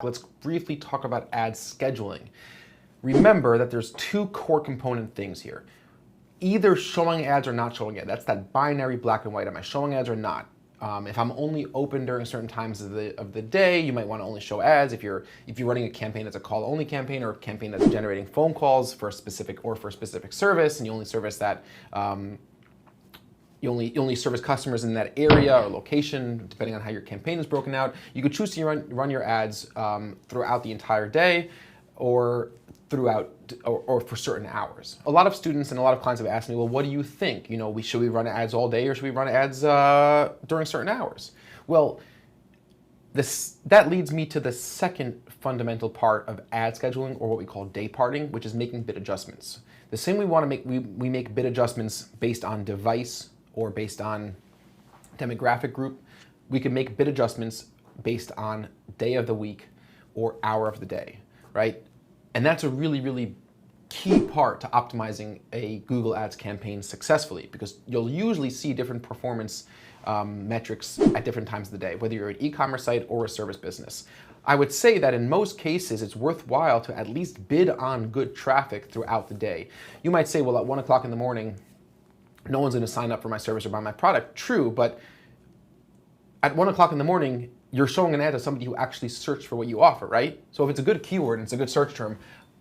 let's briefly talk about ad scheduling. Remember that there's two core component things here. Either showing ads or not showing ads. That's that binary black and white. Am I showing ads or not? If I'm only open during certain times of the day, you might want to only show ads. If you're running a campaign that's a call-only campaign, or a campaign that's generating phone calls for a specific service, and you only service that you only service customers in that area or location, depending on how your campaign is broken out. You could choose to run your ads throughout the entire day, or for certain hours. A lot of students and a lot of clients have asked me, well, what do you think? Should we run ads all day, or should we run ads during certain hours? Well, that leads me to the second fundamental part of ad scheduling, or what we call day parting, which is making bid adjustments. The same we want to make, we make bid adjustments based on device or based on demographic group. We can make bid adjustments based on day of the week or hour of the day, right? And that's a really, really key part to optimizing a Google Ads campaign successfully, because you'll usually see different performance metrics at different times of the day, whether you're an e-commerce site or a service business. I would say that in most cases, it's worthwhile to at least bid on good traffic throughout the day. You might say, well, at 1 o'clock in the morning, no one's going to sign up for my service or buy my product. True, but at 1 o'clock in the morning, you're showing an ad to somebody who actually searched for what you offer, right? So if it's a good keyword and it's a good search term,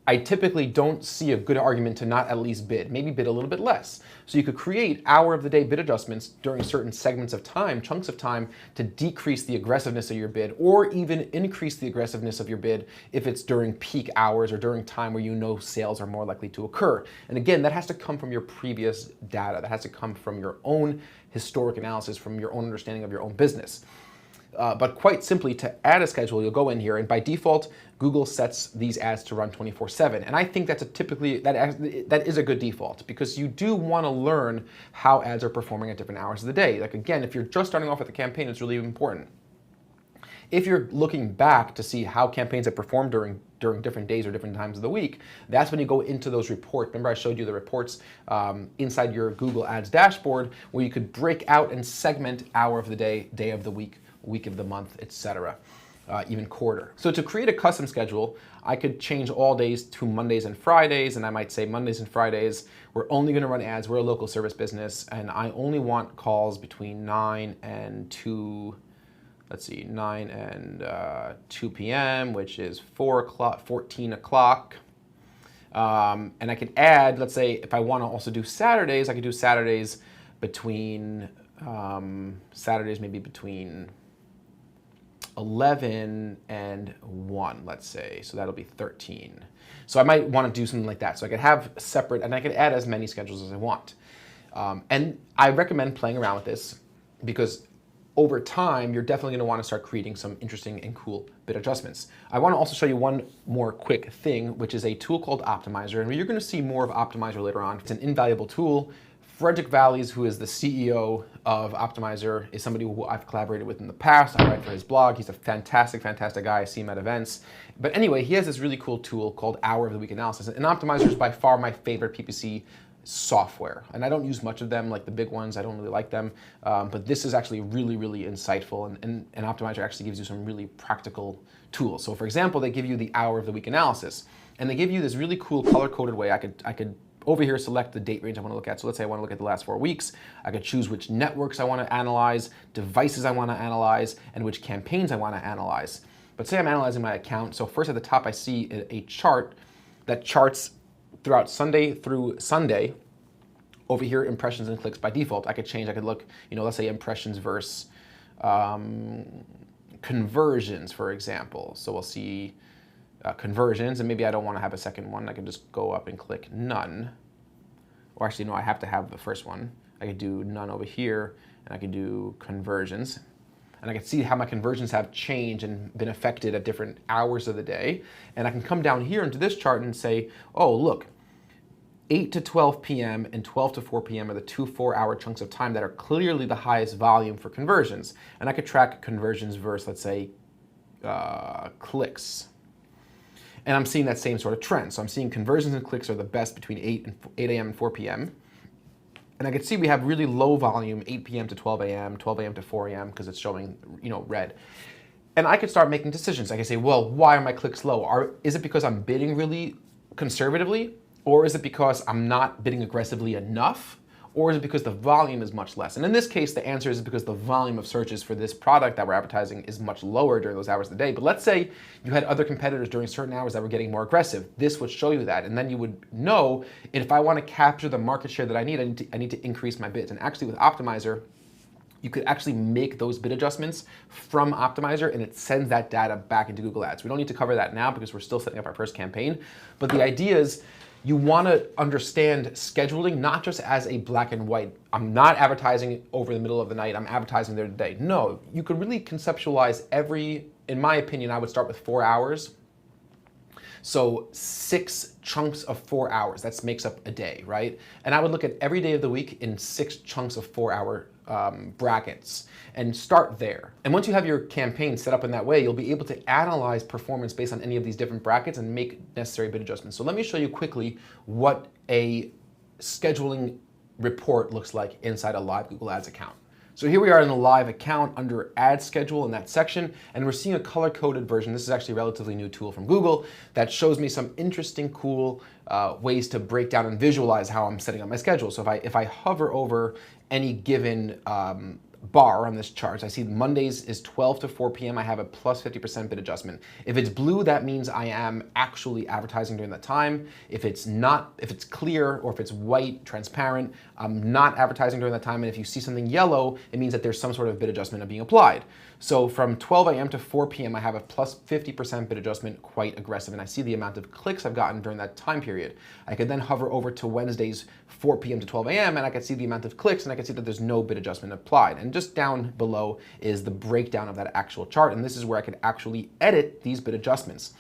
I typically don't see a good argument to not at least bid, maybe bid a little bit less. So you could create hour of the day bid adjustments during certain segments of time, chunks of time, to decrease the aggressiveness of your bid, or even increase the aggressiveness of your bid if it's during peak hours or during time where you know sales are more likely to occur. And again, that has to come from your previous data. That has to come from your own historic analysis, from your own understanding of your own business. But quite simply, to add a schedule, you'll go in here, and by default, Google sets these ads to run 24/7. And I think that's that is a good default, because you do want to learn how ads are performing at different hours of the day. Like, again, if you're just starting off with a campaign, it's really important. If you're looking back to see how campaigns have performed during different days or different times of the week, that's when you go into those reports. Remember, I showed you the reports inside your Google Ads dashboard, where you could break out and segment hour of the day, day of the week, week of the month, etc., even quarter. So to create a custom schedule, I could change all days to Mondays and Fridays, and I might say Mondays and Fridays, we're only going to run ads. We're a local service business, and I only want calls between 9 and 2. Let's see, 9 and 2 p.m., which is 14 o'clock. And I could add, let's say, if I want to also do Saturdays, I could do Saturdays between maybe between 11 and 1, let's say. So that'll be 13. So I might want to do something like that. So I could have separate, and I could add as many schedules as I want. And I recommend playing around with this, because over time, you're definitely going to want to start creating some interesting and cool bid adjustments. I want to also show you one more quick thing, which is a tool called Optimizer. And you're going to see more of Optimizer later on. It's an invaluable tool. Frederick Valleys, who is the CEO of Optimizer, is somebody who I've collaborated with in the past. I write for his blog. He's a fantastic, fantastic guy. I see him at events. But anyway, he has this really cool tool called Hour of the Week Analysis. And Optimizer is by far my favorite PPC software. And I don't use much of them, like the big ones. I don't really like them. But this is actually really, really insightful. And Optimizer actually gives you some really practical tools. So for example, they give you the Hour of the Week Analysis. And they give you this really cool color-coded way. I could over here select the date range I want to look at. So let's say I want to look at the last 4 weeks. I could choose which networks I want to analyze, devices I want to analyze, and which campaigns I want to analyze. But say I'm analyzing my account. So first at the top, I see a chart that charts throughout Sunday through Sunday. Over here, impressions and clicks by default. I could change, I could look, let's say impressions versus conversions, for example. So we'll see conversions, and maybe I don't want to have a second one. I can just go up and click none. Or actually, no, I have to have the first one. I could do none over here, and I could do conversions. And I can see how my conversions have changed and been affected at different hours of the day. And I can come down here into this chart and say, oh, look, 8 to 12 p.m. and 12 to 4 p.m. are the 2 4-hour chunks of time that are clearly the highest volume for conversions. And I could track conversions versus, let's say, clicks. And I'm seeing that same sort of trend. So I'm seeing conversions and clicks are the best between 8 a.m. and 4 p.m. And I can see we have really low volume, 8 p.m. to 12 a.m., 12 a.m. to 4 a.m., because it's showing, red. And I could start making decisions. I could say, well, why are my clicks low? Is it because I'm bidding really conservatively? Or is it because I'm not bidding aggressively enough? Or is it because the volume is much less? And in this case, the answer is because the volume of searches for this product that we're advertising is much lower during those hours of the day. But let's say you had other competitors during certain hours that were getting more aggressive. This would show you that. And then you would know if I want to capture the market share that I need to increase my bids. And actually with Optimizer, you could actually make those bid adjustments from Optimizer and it sends that data back into Google Ads. We don't need to cover that now because we're still setting up our first campaign. But the idea is you want to understand scheduling not just as a black and white. I'm not advertising over the middle of the night. I'm advertising there today. No, you could really conceptualize in my opinion, I would start with 4 hours. So 6 chunks of 4 hours, that makes up a day, right? And I would look at every day of the week in 6 chunks of 4-hour brackets and start there. And once you have your campaign set up in that way, you'll be able to analyze performance based on any of these different brackets and make necessary bid adjustments. So let me show you quickly what a scheduling report looks like inside a live Google Ads account. So here we are in the live account under Ad Schedule in that section, and we're seeing a color-coded version. This is actually a relatively new tool from Google that shows me some interesting, cool ways to break down and visualize how I'm setting up my schedule. So if I hover over any given bar on this chart, I see Mondays is 12 to 4 p.m. I have a plus 50% bid adjustment. If it's blue, that means I am actually advertising during that time. If it's clear or if it's white, transparent, I'm not advertising during that time. And if you see something yellow, it means that there's some sort of bid adjustment being applied. So from 12 a.m. to 4 p.m., I have a plus 50% bid adjustment, quite aggressive. And I see the amount of clicks I've gotten during that time period. I could then hover over to Wednesdays, 4 p.m. to 12 a.m., and I could see the amount of clicks, and I could see that there's no bid adjustment applied. And just down below is the breakdown of that actual chart. And this is where I could actually edit these bid adjustments.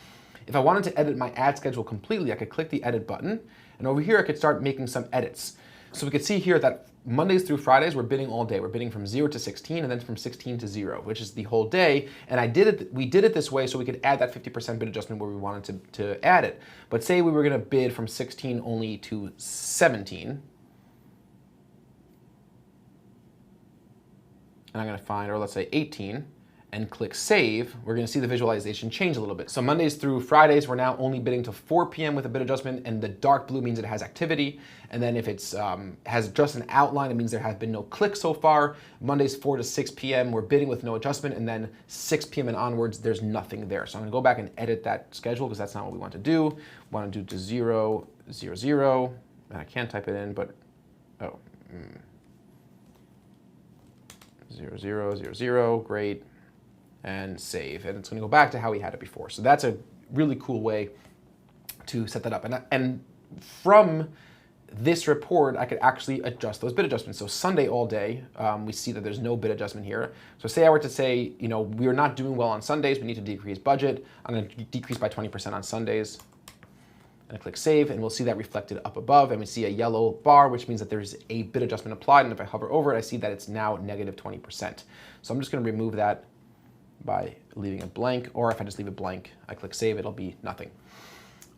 If I wanted to edit my ad schedule completely, I could click the edit button. And over here, I could start making some edits. So we could see here that Mondays through Fridays, we're bidding all day. We're bidding from 0 to 16 and then from 16 to 0, which is the whole day. And we did it this way so we could add that 50% bid adjustment where we wanted to add it. But say we were going to bid from 16 only to 17. And I'm going to find, or let's say 18, and click Save, we're going to see the visualization change a little bit. So Mondays through Fridays, we're now only bidding to 4 p.m. with a bid adjustment, and the dark blue means it has activity. And then if it's has just an outline, it means there have been no clicks so far. Mondays 4 to 6 p.m., we're bidding with no adjustment, and then 6 p.m. and onwards, there's nothing there. So I'm going to go back and edit that schedule because that's not what we want to do. We want to do to 0, 0, 0. And I can't type it in, but 0, 0, 0, 0, great. And save, and it's going to go back to how we had it before. So that's a really cool way to set that up. And from this report, I could actually adjust those bid adjustments. So Sunday all day, we see that there's no bid adjustment here. So say I were to say, we are not doing well on Sundays, we need to decrease budget. I'm going to decrease by 20% on Sundays. And I click Save, and we'll see that reflected up above, and we see a yellow bar, which means that there's a bid adjustment applied. And if I hover over it, I see that it's now negative 20%. So I'm just going to remove that by leaving it blank, or if I just leave it blank, I click Save, it'll be nothing.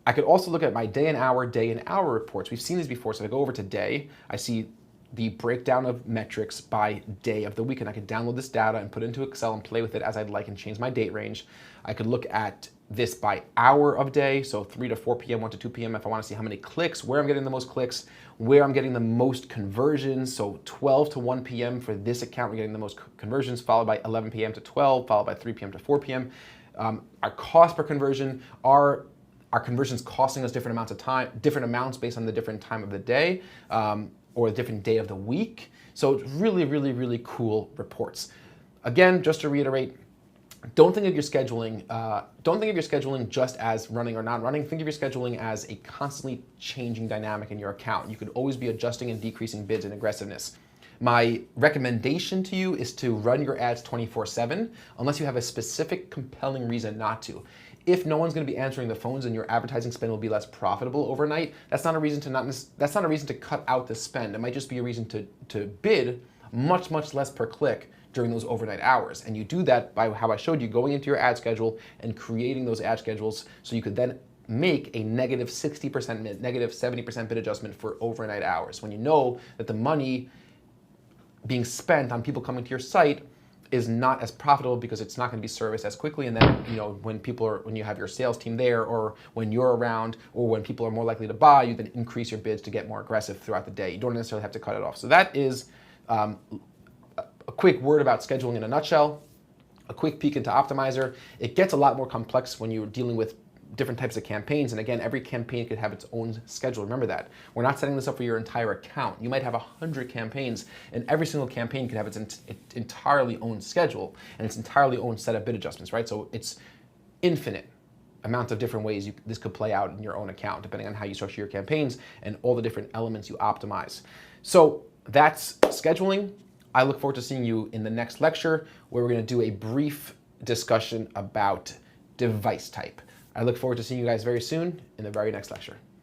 I could also look at my day and hour reports. We've seen these before, so if I go over to day, I see the breakdown of metrics by day of the week, and I could download this data and put it into Excel and play with it as I'd like and change my date range. I could look at this by hour of day, so 3 to 4 p.m., 1 to 2 p.m. if I want to see how many clicks, where I'm getting the most clicks, where I'm getting the most conversions. So 12 to 1 p.m. for this account, we're getting the most conversions, followed by 11 p.m. to 12, followed by 3 p.m. to 4 p.m. Our cost per conversion, our conversions costing us different amounts of time, different amounts based on the different time of the day or the different day of the week. So it's really, really, really cool reports. Again, just to reiterate, don't think of your scheduling. Don't think of your scheduling just as running or not running. Think of your scheduling as a constantly changing dynamic in your account. You could always be adjusting and decreasing bids and aggressiveness. My recommendation to you is to run your ads 24/7, unless you have a specific compelling reason not to. If no one's going to be answering the phones and your advertising spend will be less profitable overnight, that's not a reason to cut out the spend. It might just be a reason to bid much, much less per click during those overnight hours. And you do that by how I showed you, going into your ad schedule and creating those ad schedules so you could then make a negative 60%, negative 70% bid adjustment for overnight hours. When you know that the money being spent on people coming to your site is not as profitable because it's not going to be serviced as quickly. And then, you know, when you have your sales team there, or when you're around, or when people are more likely to buy, you then increase your bids to get more aggressive throughout the day. You don't necessarily have to cut it off. So that is a quick word about scheduling in a nutshell. A quick peek into Optimizer. It gets a lot more complex when you're dealing with different types of campaigns. And again, every campaign could have its own schedule. Remember that. We're not setting this up for your entire account. You might have 100 campaigns, and every single campaign could have its entirely own schedule and its entirely own set of bid adjustments, right? So it's infinite amounts of different ways this could play out in your own account, depending on how you structure your campaigns and all the different elements you optimize. So that's scheduling. I look forward to seeing you in the next lecture, where we're going to do a brief discussion about device type. I look forward to seeing you guys very soon in the very next lecture.